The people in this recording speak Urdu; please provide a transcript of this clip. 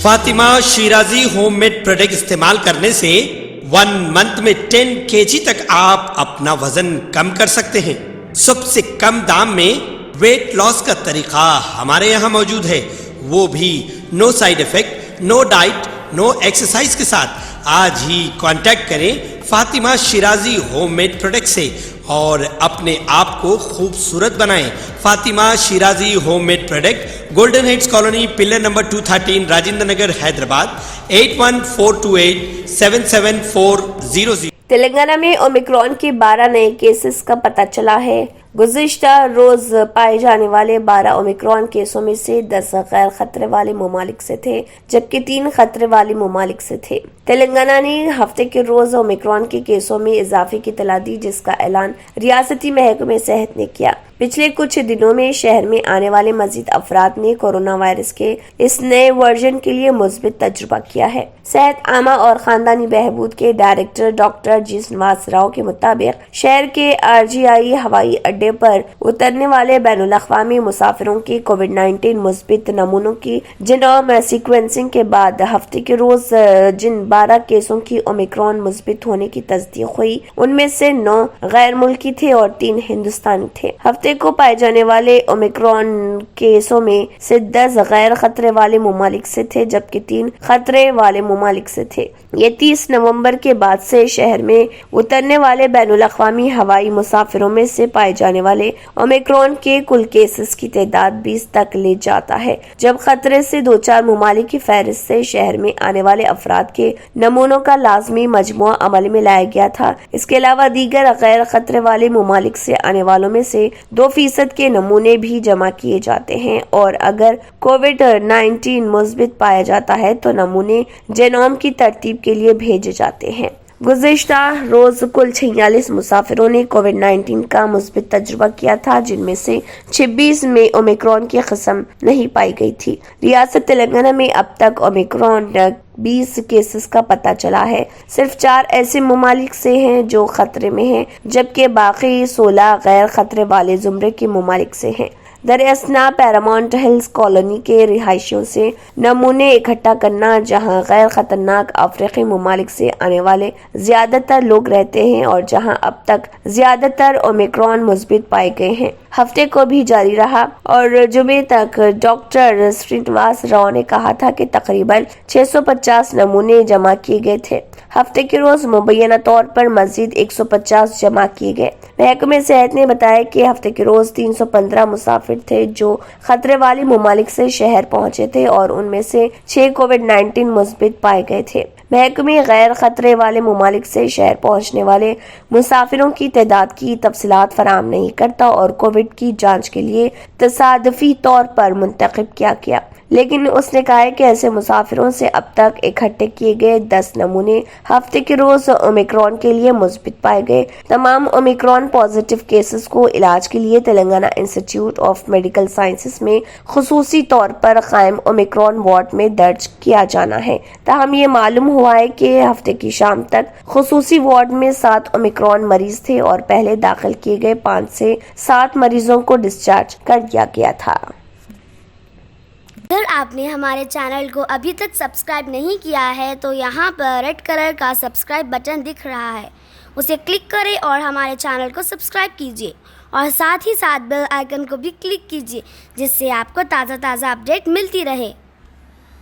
Fatima Shirazi home made product استعمال کرنے سے 1 منتھ میں 10 kg تک آپ اپنا وزن کم کر سکتے ہیں۔ سب سے کم دام میں ویٹ لاس کا طریقہ ہمارے یہاں موجود ہے، وہ بھی no side effect, no diet, no exercise کے ساتھ۔ آج ہی کانٹیکٹ کریں Fatima Shirazi home made product سے اور اپنے آپ کو خوبصورت بنائیں۔ Fatima Shirazi home made product, golden heights colony, pillar number 213، Rajendra Nagar, Hyderabad, 8142877400۔ Telangana میں اومیکرون کے 12 نئے کیسز کا پتہ چلا ہے۔ گزشتہ روز پائے جانے والے 12 اومیکرون کیسوں میں سے 10 غیر خطرے والے ممالک سے تھے، جبکہ 3 خطرے والے ممالک سے تھے۔ تلنگانہ نے ہفتے کے روز اومیکرون کے کیسوں میں اضافے کی اطلاع دی، جس کا اعلان ریاستی محکمہ صحت نے کیا۔ پچھلے کچھ دنوں میں شہر میں آنے والے مزید افراد نے کورونا وائرس کے اس نئے ورژن کے لیے مثبت تجربہ کیا ہے۔ صحت عامہ اور خاندانی بہبود کے ڈائریکٹر ڈاکٹر جی سنواس راؤ کے مطابق شہر کے RGI ہوائی اڈے پر اترنے والے بین الاقوامی مسافروں کے کووڈ-19 مثبت نمونوں کی جینوم سیکوینسنگ کے بعد ہفتے کے روز جن 12 کیسوں کی اومیکرون مثبت ہونے کی تصدیق ہوئی، ان میں سے 9 غیر ملکی تھے اور 3 ہندوستانی تھے۔ ہفتے کو پائے جانے والے اومیکرون کیسوں میں سے 10 غیر خطرے والے ممالک سے تھے، جبکہ 3 خطرے والے ممالک سے تھے۔ یہ 30 نومبر کے بعد سے شہر میں اترنے والے بین الاقوامی ہوائی مسافروں میں سے پائے جانے والے اومیکرون کے کل کیسز کی تعداد 20 تک لے جاتا ہے، جب خطرے سے 2-4 ممالک کی فہرست سے شہر میں آنے والے افراد کے نمونوں کا لازمی مجموعہ عمل میں لایا گیا تھا۔ اس کے علاوہ دیگر غیر خطرے والے ممالک سے آنے والوں میں سے 2% کے نمونے بھی جمع کیے جاتے ہیں، اور اگر کووڈ-19 مثبت پایا جاتا ہے تو نمونے جینوم کی ترتیب کے لیے بھیجے جاتے ہیں۔ گزشتہ روز کل 46 مسافروں نے کووڈ-19 کا مثبت تجربہ کیا تھا، جن میں سے 26 میں اومیکرون کی قسم نہیں پائی گئی تھی۔ ریاست تلنگانہ میں اب تک اومیکرون 20 کیسز کا پتہ چلا ہے۔ صرف 4 ایسے ممالک سے ہیں جو خطرے میں ہیں، جبکہ باقی 16 غیر خطرے والے زمرے کے ممالک سے ہیں۔ دراصل پیرامونٹ ہلز کالونی کے رہائشیوں سے نمونے اکٹھا کرنا، جہاں غیر خطرناک افریقی ممالک سے آنے والے زیادہ تر لوگ رہتے ہیں اور جہاں اب تک زیادہ تر اومیکرون مثبت پائے گئے ہیں، ہفتے کو بھی جاری رہا، اور جمعے تک ڈاکٹر سنواس راؤ نے کہا تھا کہ تقریباً 650 نمونے جمع کیے گئے تھے۔ ہفتے کے روز مبینہ طور پر مزید 150 جمع کیے گئے۔ محکمہ صحت نے بتایا کہ ہفتے کے روز 315 مسافر تھے جو خطرے والے ممالک سے شہر پہنچے تھے، اور ان میں سے 6 کووڈ-19 مثبت پائے گئے تھے۔ محکمہ غیر خطرے والے ممالک سے شہر پہنچنے والے مسافروں کی تعداد کی تفصیلات فراہم نہیں کرتا اور کووڈ کی جانچ کے لیے تصادفی طور پر منتخب کیا گیا، لیکن اس نے کہا کہ ایسے مسافروں سے اب تک اکٹھے کیے گئے 10 نمونے ہفتے کے روز اومیکرون کے لیے مثبت پائے گئے۔ تمام اومیکرون پازیٹیو کیسز کو علاج کے لیے تلنگانہ انسٹی ٹیوٹ آف میڈیکل سائنسز میں خصوصی طور پر قائم اومیکرون وارڈ میں درج کیا جانا ہے۔ تاہم یہ معلوم ہوا ہے کہ ہفتے کی شام تک خصوصی وارڈ میں 7 اومیکرون مریض تھے اور پہلے داخل کیے گئے 5 سے 7 مریضوں کو ڈسچارج کر دیا گیا تھا۔ اگر آپ نے ہمارے چینل کو ابھی تک سبسکرائب نہیں کیا ہے تو یہاں پر ریڈ کلر کا سبسکرائب بٹن دکھ رہا ہے، اسے کلک کریں اور ہمارے چینل کو سبسکرائب کیجیے، اور ساتھ ہی ساتھ بیل آئیکن کو بھی کلک کیجیے، جس سے آپ کو تازہ اپڈیٹ ملتی رہے۔